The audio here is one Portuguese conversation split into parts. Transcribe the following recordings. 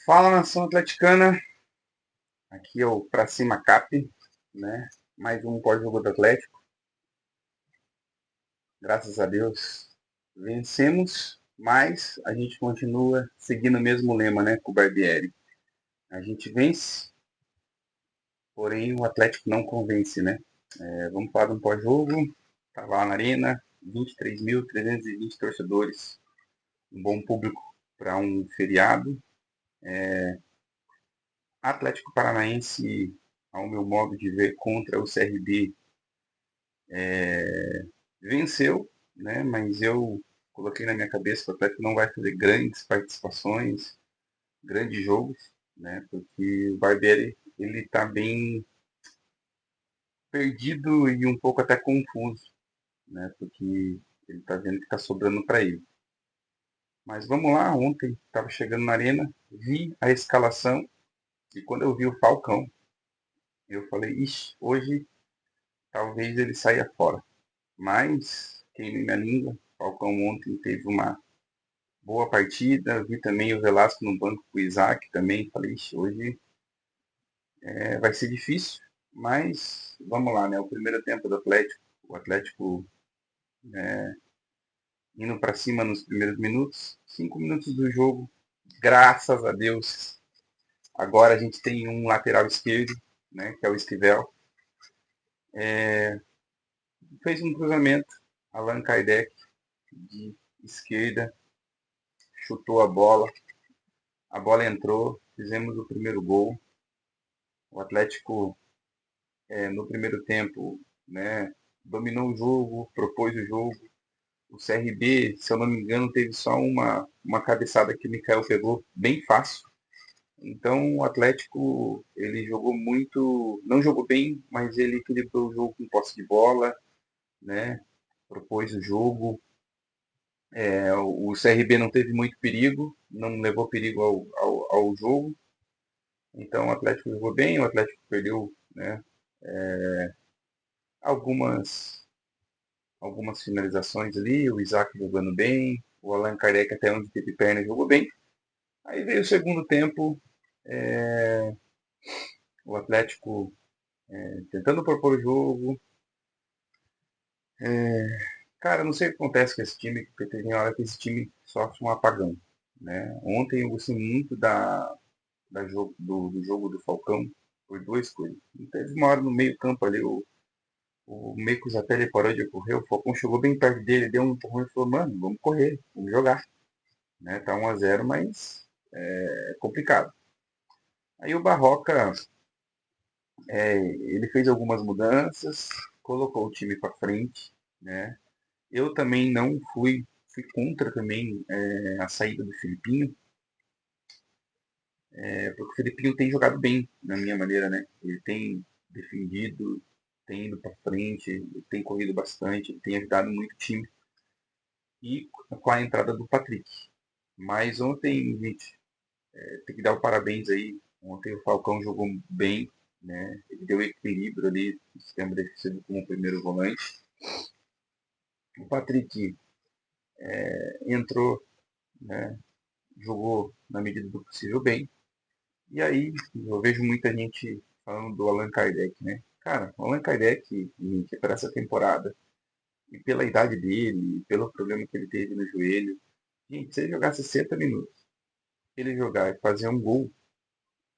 Fala, nação atleticana, aqui é o Pra Cima Cap, né? Mais um pós-jogo do Atlético. Graças a Deus vencemos, mas a gente continua seguindo o mesmo lema, né? Com o Barbieri. A gente vence, porém o Atlético não convence, né? Vamos falar de um pós-jogo. Tava lá na Arena, 23.320 torcedores, um bom público para um feriado. Atlético Paranaense, ao meu modo de ver, contra o CRB, venceu, né? Mas eu coloquei na minha cabeça que o Atlético não vai fazer grandes participações, grandes jogos, né? Porque o Barbieri ele está bem perdido e um pouco até confuso, né? Porque ele está vendo que está sobrando para ele. Mas vamos lá, ontem estava chegando na arena, vi a escalação e quando eu vi o Falcão, eu falei, ixi, hoje talvez ele saia fora. Mas, queimei minha língua, o Falcão ontem teve uma boa partida. Vi também o Velasco no banco com o Isaac também. Falei, "Ixi, hoje vai ser difícil, mas vamos lá, né? O primeiro tempo do Atlético, o Atlético indo para cima nos primeiros minutos, 5 minutos do jogo, graças a Deus. Agora a gente tem um lateral esquerdo, né? Que é o Esquivel. Fez um cruzamento, Allan Kardec de esquerda, chutou a bola entrou, fizemos o primeiro gol. O Atlético no primeiro tempo, né, dominou o jogo, propôs o jogo. O CRB, se eu não me engano, teve só uma cabeçada que o Mikael pegou bem fácil. Então o Atlético ele jogou muito, não jogou bem, mas ele equilibrou o jogo com posse de bola, né? Propôs o jogo. O CRB não teve muito perigo, não levou perigo ao jogo. Então o Atlético jogou bem, o Atlético perdeu, né, algumas finalizações ali, o Isaac jogando bem, o Allan Kardec até onde teve perna jogou bem. Aí veio o segundo tempo, o Atlético tentando propor o jogo. Cara, não sei o que acontece com esse time, porque tem hora que esse time sofre um apagão. Né? Ontem eu gostei muito do jogo do Falcão por duas coisas. Teve uma hora no meio campo ali, o Mecos até ele parou de correr, o Falcão chegou bem perto dele, deu um empurrão e falou, mano, vamos correr, vamos jogar. Né? Tá 1-0, mas é complicado. Aí o Barroca, ele fez algumas mudanças, colocou o time para frente, né? Eu também não fui contra também a saída do Filipinho, porque o Filipinho tem jogado bem, na minha maneira, né? Ele tem defendido, tem ido para frente, tem corrido bastante, tem ajudado muito o time. E com a entrada do Patrick. Mas ontem, gente, tem que dar o parabéns aí. Ontem o Falcão jogou bem, né? Ele deu equilíbrio ali no sistema defensivo como primeiro volante. O Patrick entrou, né? Jogou na medida do possível bem. E aí eu vejo muita gente falando do Allan Kardec, né? Cara, o Allan Kardec, gente, para essa temporada, e pela idade dele, e pelo problema que ele teve no joelho, gente, se ele jogar 60 minutos, ele jogar e fazer um gol,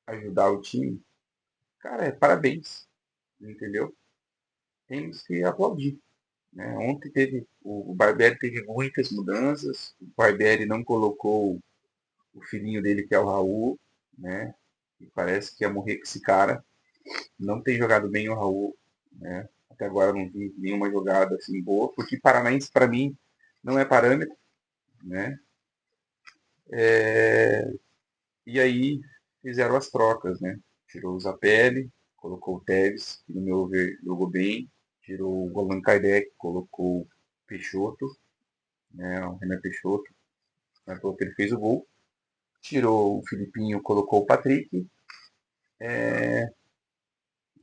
ajudar o time, cara, parabéns, entendeu? Temos que aplaudir. Né? Ontem o Barbieri teve muitas mudanças, o Barbieri não colocou o filhinho dele, que é o Raul, né? E parece que ia morrer com esse cara. Não tem jogado bem o Raul, né? Até agora não vi nenhuma jogada assim boa, porque Paranaense para mim não é parâmetro, né? E aí fizeram as trocas, né? Tirou o Zapelli, colocou o Tevez, que no meu ver jogou bem, tirou o Allan Kardec, colocou o Peixoto, né? O Renan Peixoto, né? Porque ele fez o gol, tirou o Filipinho, colocou o Patrick,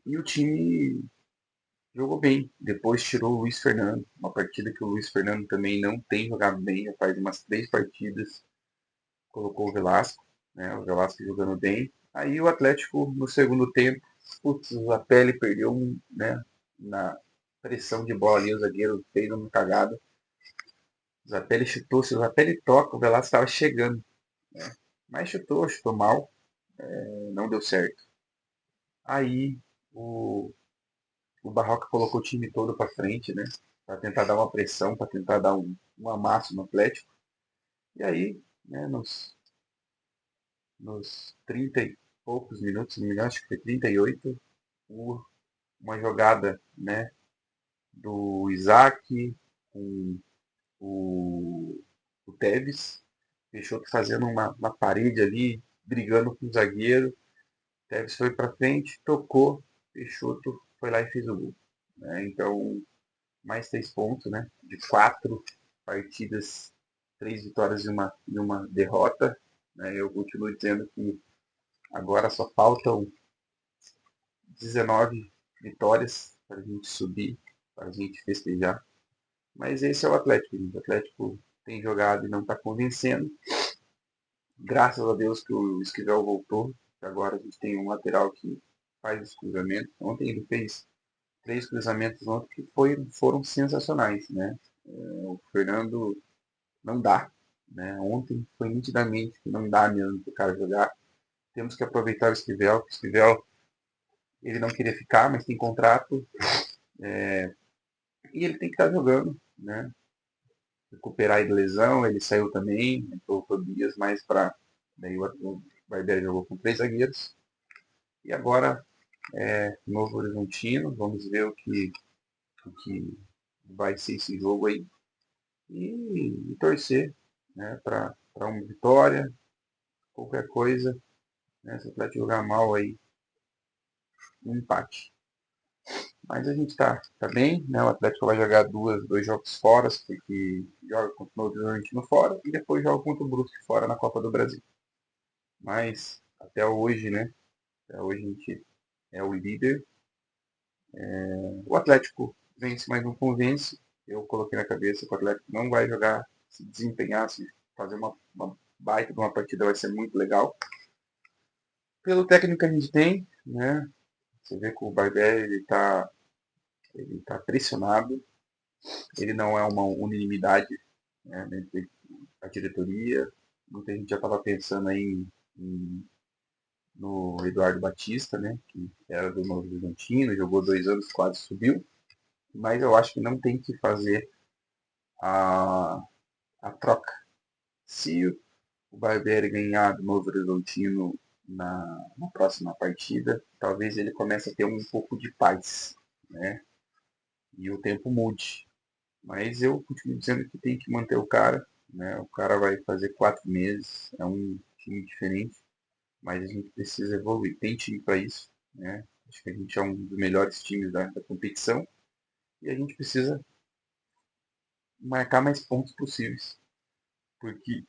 e o time jogou bem. Depois tirou o Luiz Fernando, uma partida que o Luiz Fernando também não tem jogado bem, já faz umas 3 partidas, colocou o Velasco. né? O Velasquez jogando bem. Aí o Atlético no segundo tempo, putz, o Zapelli perdeu, né, na pressão de bola ali, o zagueiro fez uma cagada. O Zapelli chutou, se o Zapelli toca, o Velasquez estava chegando, né? Mas chutou mal, não deu certo. Aí o Barroca colocou o time todo para frente, né? Para tentar dar uma pressão, para tentar dar um amasso no Atlético. E aí, né, nos 30 e poucos minutos, não me engano, acho que foi 38, uma jogada, né, do Isaac com o Tevez, Peixoto fazendo uma parede ali, brigando com o zagueiro. Tevez foi para frente, tocou, Peixoto foi lá e fez o gol. Né? Então, mais 3 pontos, né? De 4 partidas, 3 vitórias e uma derrota. Né? Eu continuo dizendo que agora só faltam 19 vitórias para a gente subir, para a gente festejar. Mas esse é o Atlético. O Atlético tem jogado e não está convencendo. Graças a Deus que o Esquivel voltou. Agora a gente tem um lateral que faz os cruzamentos. Ontem ele fez 3 cruzamentos ontem que foram sensacionais. Né? O Fernando não dá. Né? Ontem foi nitidamente que não dá mesmo para o cara jogar. Temos que aproveitar o Esquivel. O Esquivel ele não queria ficar, mas tem contrato. E ele tem que estar jogando. Né? Recuperar de lesão, ele saiu também, entrou o Tobias mais para. Daí o Barbieri jogou com 3 zagueiros. E agora, Novo Horizontino, vamos ver o que vai ser esse jogo aí. E torcer, né, para uma vitória, qualquer coisa, né, se o Atlético jogar mal aí, um empate. Mas a gente tá bem, né? O Atlético vai jogar dois jogos fora, porque joga contra o Novo Horizontino fora e depois joga contra o Brusque fora na Copa do Brasil. Mas até hoje, né? Até hoje a gente é o líder. O Atlético vence, mas não convence. Eu coloquei na cabeça que o Atlético não vai jogar, se desempenhar, se fazer uma baita de uma partida vai ser muito legal. Pelo técnico que a gente tem, né? Você vê que o Barbieri ele tá pressionado. Ele não é uma unanimidade, né, entre a diretoria. Muita gente já estava pensando aí no Eduardo Batista, né, que era do Novo Horizontino, jogou 2 anos, quase subiu, mas eu acho que não tem que fazer a, a troca. Se o Barbieri ganhar do Novo Horizontino na próxima partida, talvez ele comece a ter um pouco de paz, né, e o tempo mude. Mas eu continuo dizendo que tem que manter o cara, né, o cara vai fazer 4 meses, é um time diferente, mas a gente precisa evoluir. Tem time para isso, né? Acho que a gente é um dos melhores times da competição e a gente precisa marcar mais pontos possíveis, porque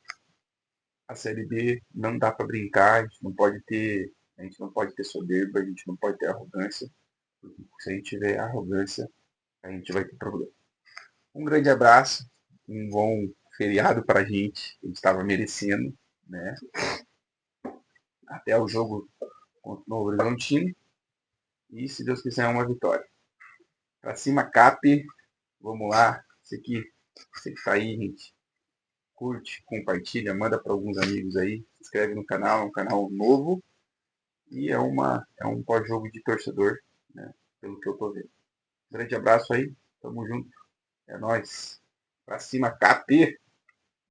a Série B não dá para brincar, a gente não pode ter soberba, a gente não pode ter arrogância, porque se a gente tiver arrogância, a gente vai ter problema. Um grande abraço, um bom feriado para a gente estava merecendo, né? Até o jogo contra o Novo Horizontino e, se Deus quiser, uma vitória. Pra cima, Cap. Vamos lá. Você que tá aí, gente. Curte, compartilha, manda para alguns amigos aí. Se inscreve no canal, é um canal novo. E é um pós-jogo de torcedor, né? Pelo que eu tô vendo. Grande abraço aí. Tamo junto. É nóis. Pra cima, Cap.